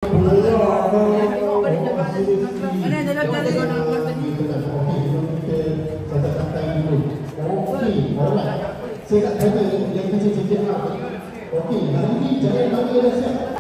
Saya nak kata yang kecil-kecil okey, hari ni jangan bagi dah siap.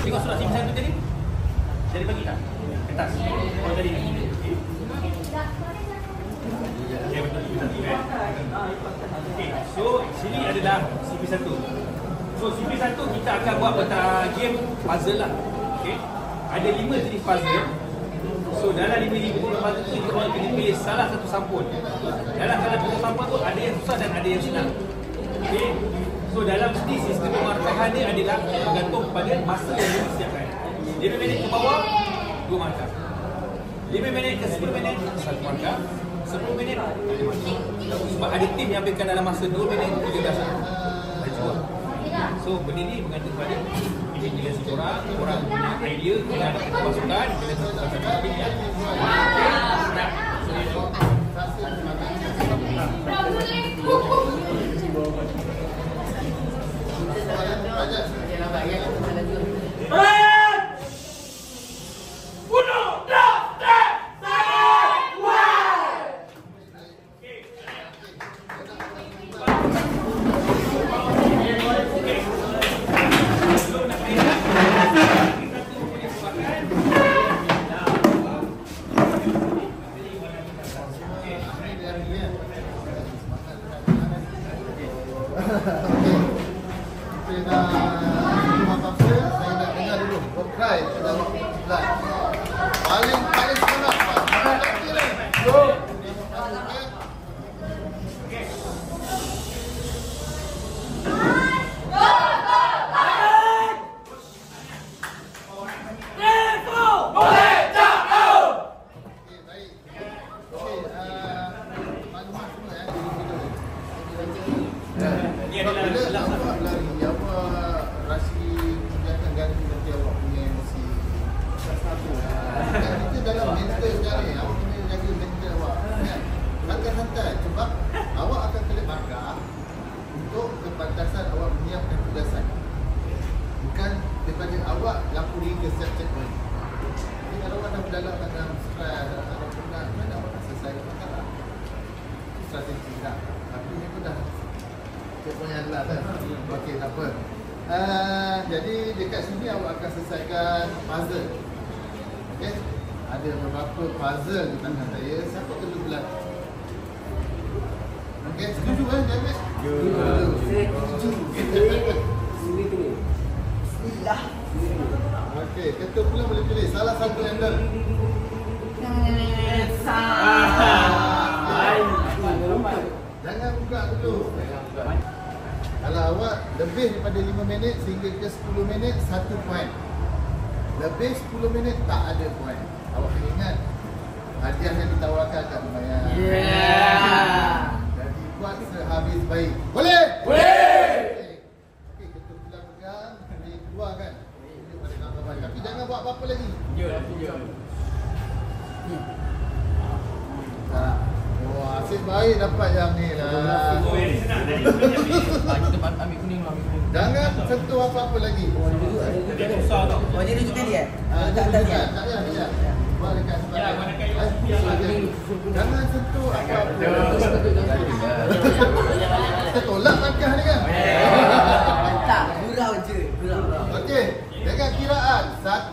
Tengok surat CV satu tadi. Jadi bagi tak? Kertas. Oh tadi ni. Okey betul satu kan. Okey. So sini adalah CV1. So CV1 kita akan buat peta game puzzle lah. Okey. Ada 5 jenis puzzle. So dalam 5 jenis puzzle tu kita orang kena pilih salah satu sampul. Dalam salah satu sampul tu ada yang susah dan ada yang senang. Okey. So dalam sistem pemarkahan dia adalah bergantung pada masa yang disediakan. 5 minit ke bawah 2 markah. 5 minit ke 10 minit 1 markah. 10 minit ada markah. Sebab ada tim yang ambilkan dalam masa 2 minit 13 markah. So benda ni bergantung pada imajinasi korang punya idea, kita ada pasukan, kita satu tim yang paling semangat okey, tak apa. Jadi dekat sini awak akan selesaikan puzzle. Okey. Ada beberapa puzzle di tangan saya. Siapa kena bulat? Okey, setuju kan James? Setuju. Bismillah. Okey, ketua pula boleh pilih salah satu handle. lebih daripada 5 minit sehingga ke 10 minit 1 poin. Lebih 10 minit tak ada poin. Awak kena ingat hadiah yang ditawarkan kat lumayan. Jadi buat sehabis baik. Boleh? Okey, kita pulang pegang, boleh keluar kan? Tunjuk pada kawan-kawan. Tapi jangan buat apa-apa lagi. Wah, asyik baik dapat yang ni lah. Ini senang tadi sebenarnya. Kita ambil kuning lah, ambil kuning. Jangan sentuh apa-apa lagi. Dia susah tau. Oh, dia tunjukkan dia? Tak payah. Buat dekat sebelah. Ya, gunakan yang Jangan sentuh apa-apa. Kita tolak langkah ni kan? Tak, gurau je. Gurau. Okey, dengan kiraan 1,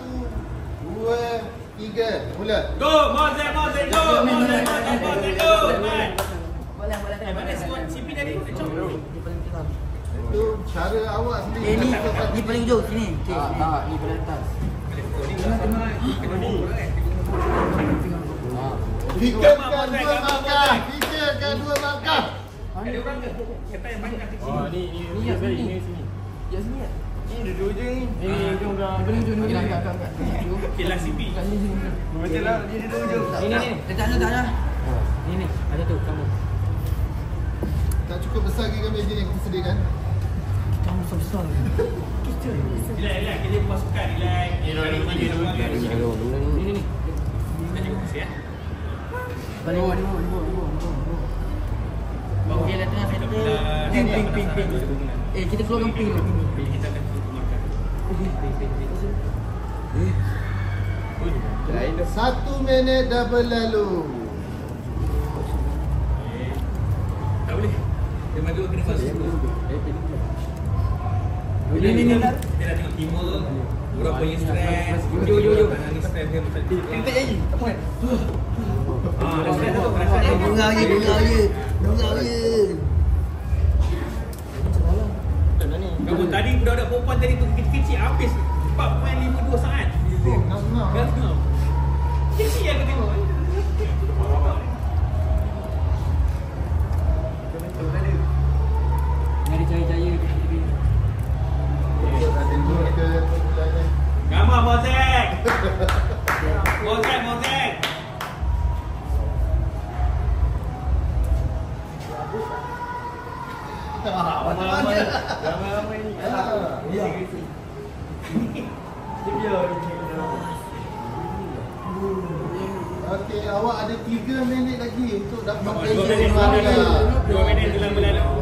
2, 3, mula. Go, Mozek, go. Boleh. Mana squad CP tadi? Kecok. Itu cara awak sendiri. Ni paling hujung sini. Okey. Ni paling atas. Fikirkan 2 langkah. Fikirkan 2 langkah. Ada orang ke? Kata yang banyak kecil. Ni yang sini. Yang sini. Ni dua je ni. Ni hujung dah. Ni paling hujung ni. Angkat. Okey lah CP. Kat sini. Betul lah, dia dua hujung. Ni. Tak ada. Ni. Ada tu kamu. Tak cukup besar lagi kami yang kita sediakan. Kamu besar. Relax. Kita pasukan relax. Ni. Kita cukup siap. Balik. Okey lah tengah center. Pink. Kita keluarkan pink lah. Kita akan keluarkan. 1 minit dah berlalu. Tak boleh. Dia maju kena fast. Ni. Dia dah tengok timur. Berapa yang stres. Jom. Ni stres dia macam tu. Kita jadi. Apa kan? Dah stres tu. Bunga je. Kamu tadi budak-budak perempuan tadi tu kecil-kecil habis 4.52 saat. Ngam. Kecil yang aku tengok. Mari cahaya. Gambar Mozek. Mozek. Ramai-ramai ni. Ya. Okey, awak ada 3 minit lagi untuk dapat 2 minit telah berlalu.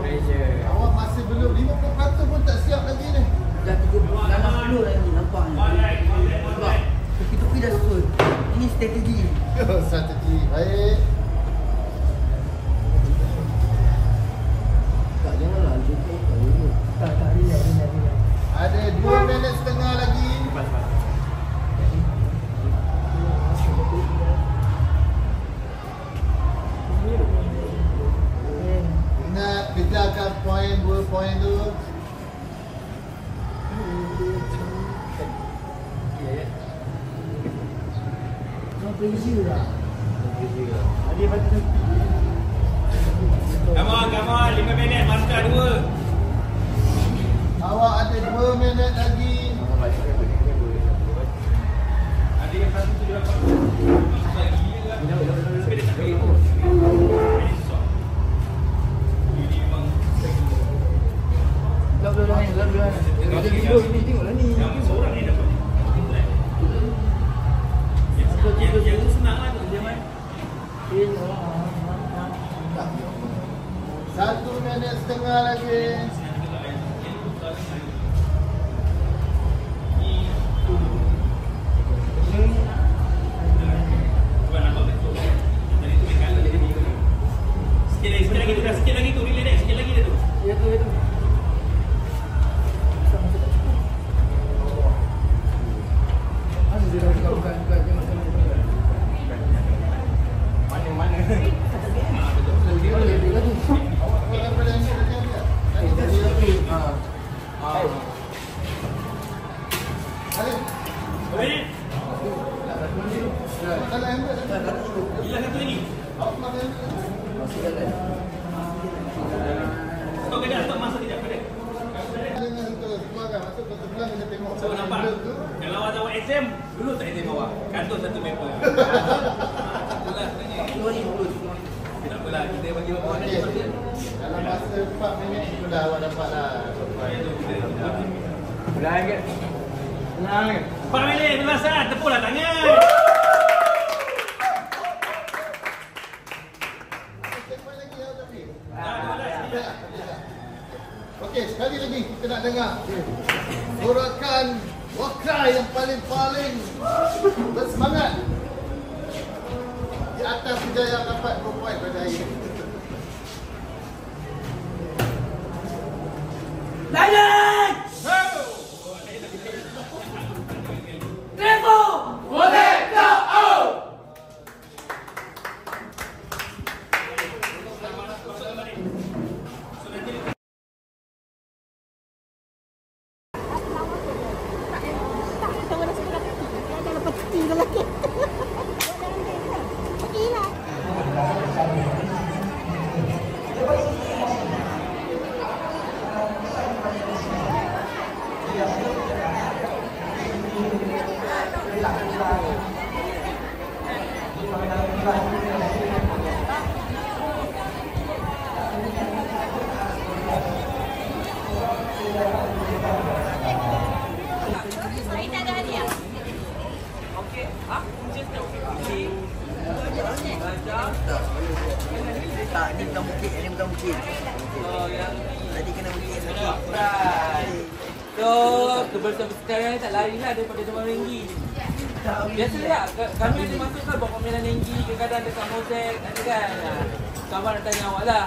Awak masih belum 50% pun tak siap lagi ni. Dah 10 lagi nampak ni. Sebab tepi-tepi dah susun. Ini strategi. Strategi. Baik. Tak janganlah jumpa ni. Tak dia. Ada 2 minit setengah lagi. Ingat kejarkan poin 2 poin tu. Come on, 5 minit, master 2. Awak ada 2 minit lagi. Ada yang satu tu dia dapat. Susah gila lah. Tapi dia tak kaya tu. Ini susah. Ini memang Tengoklah ni. yang seorang ni dapat. Yang tu senang lah tu. Dia main. 1 minit setengah lagi. Sikit lagi tu, relax sikit lagi dia tu. Ya tu. Ada dia dah bukan. Mana? Boleh? Gila satu lagi. Kau kena stop masa Tak, kita bagi berapa orang Okey. je. Dalam masa 4 minit sudah awak dapat lah. Belah ke? Belah ke? 4 minit belasan, tepuklah tangan. Sekali lagi ya tapi. Okey, sekali lagi kita nak dengar sorakan Wakrai yang paling bersemangat di atas kejayaan dapat 2 poin pada hari ini. Lion! Trevo! Tak, ni bukan bukit, ni bukan bukit. Oh, yang Tadi kena bukit satu. right. So, kebersihan sekarang tak larilah daripada Demam Denggi. Biasalah, kami ada masukkan buat pameran Denggi, kadang-kadang dekat Mosek, ada kan. Kawan nak tanya awak lah.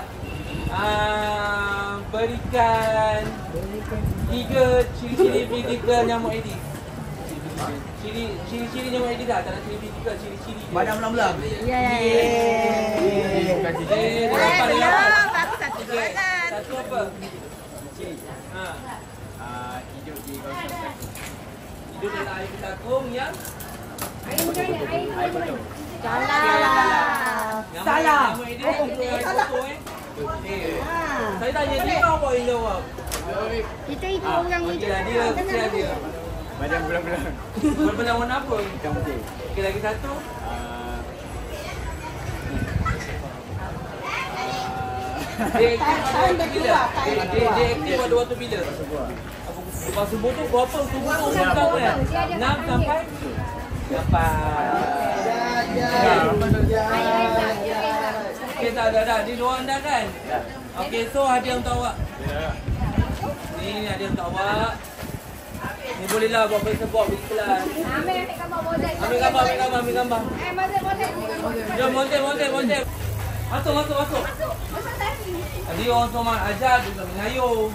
Berikan 3 ciri-ciri fizikal nyamuk Aedes. Ciri-ciri nyamuk Aedes lah, tak nak ciri fizikal, ciri-ciri. Badan belang-belang. Dia dapat, dia dapat. Satu Okey, soalan. satu apa? Cik. Ha. Hidup di kawasan takut. Hidup dalam air takung yang Air betul. Salah. Salah. Nama dia air kotor Saya tanya dia apa yang jawab. Kita itu orang Okey itu. lah, dia kira dia. Badan belang-belang. Berbenang warna apa? Hitam putih. Okey, lagi satu. Dia aktif pada waktu bila? Lepas subuh tu berapa subuh tu bukan kan? 6 sampai 8. Okey, tak dah. Dia doang dah kan? Okey, so hadiah untuk awak. Ni hadiah untuk awak. Ni bolehlah buat sebab pergi kelas. Ambil gambar. Jom, montek. Masuk. Tadi orang semua ajar dia tak mengayuh.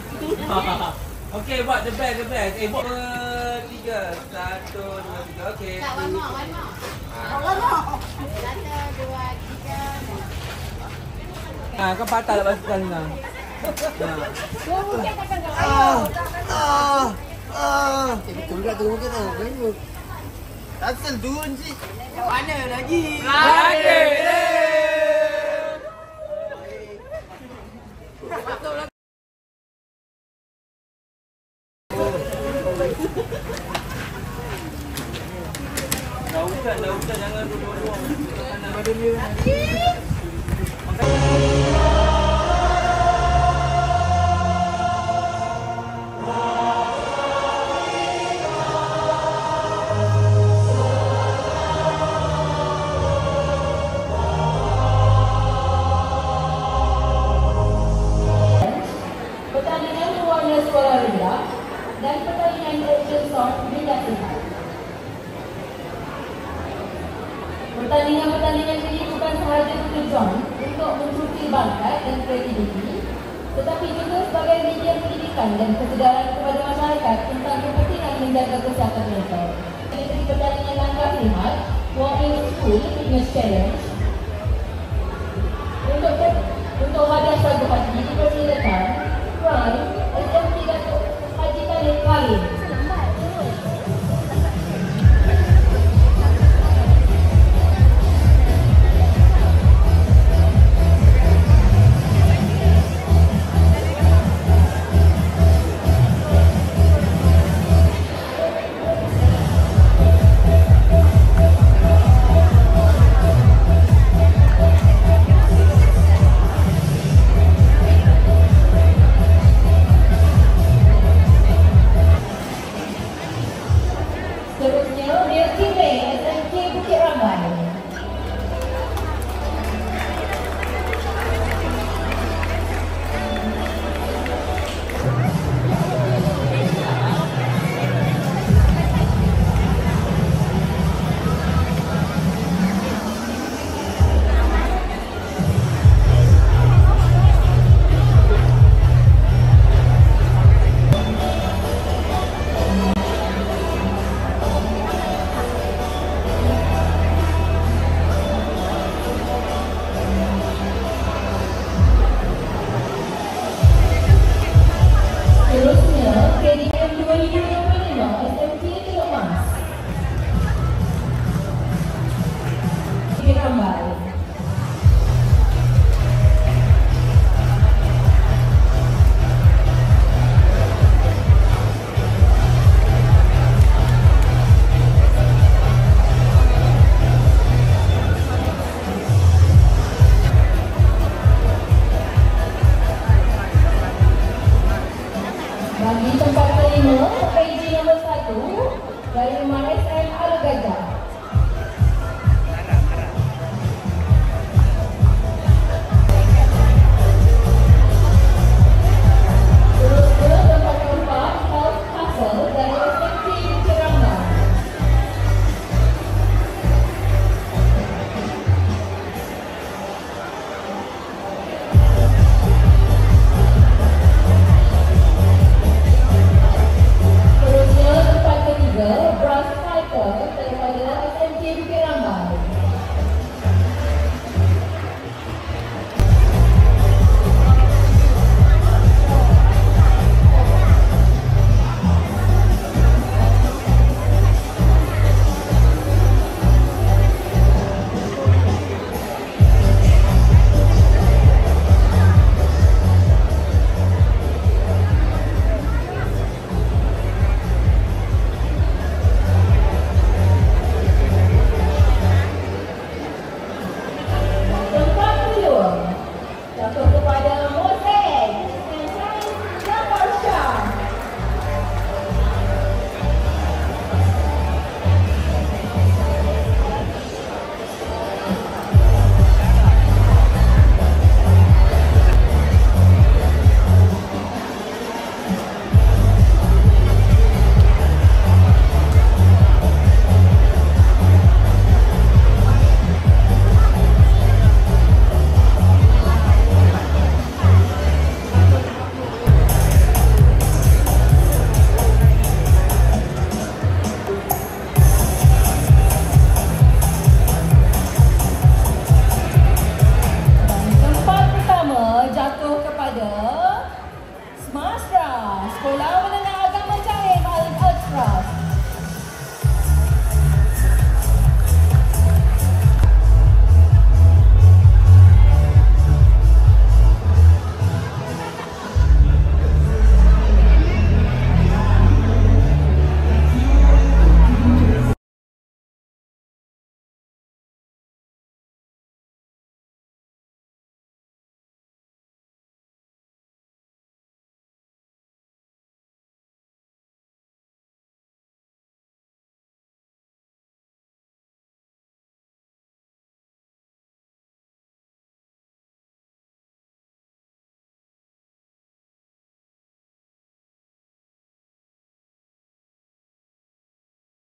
Okey, buat the best. Buat 3. 1, 2, 3. Okey. Kau patah lah basukan ni. Betul tak tu mungkin tak? Baik. Asal turun cik. Mana lagi? Lagi. Dah hujan, jangan dua-dua. Pada dia. Pertandingan berwarna sekolah rendah dan pertandingan action song bidang sihat. Pertandingan ini bukan sahaja bertujuan untuk mencuci bakat dan kreativiti, tetapi juga sebagai media pendidikan dan kesedaran kepada masyarakat tentang kepentingan menjaga kesihatan mental. Ini pertandingan langkah lihat Warrior School Fitness Challenge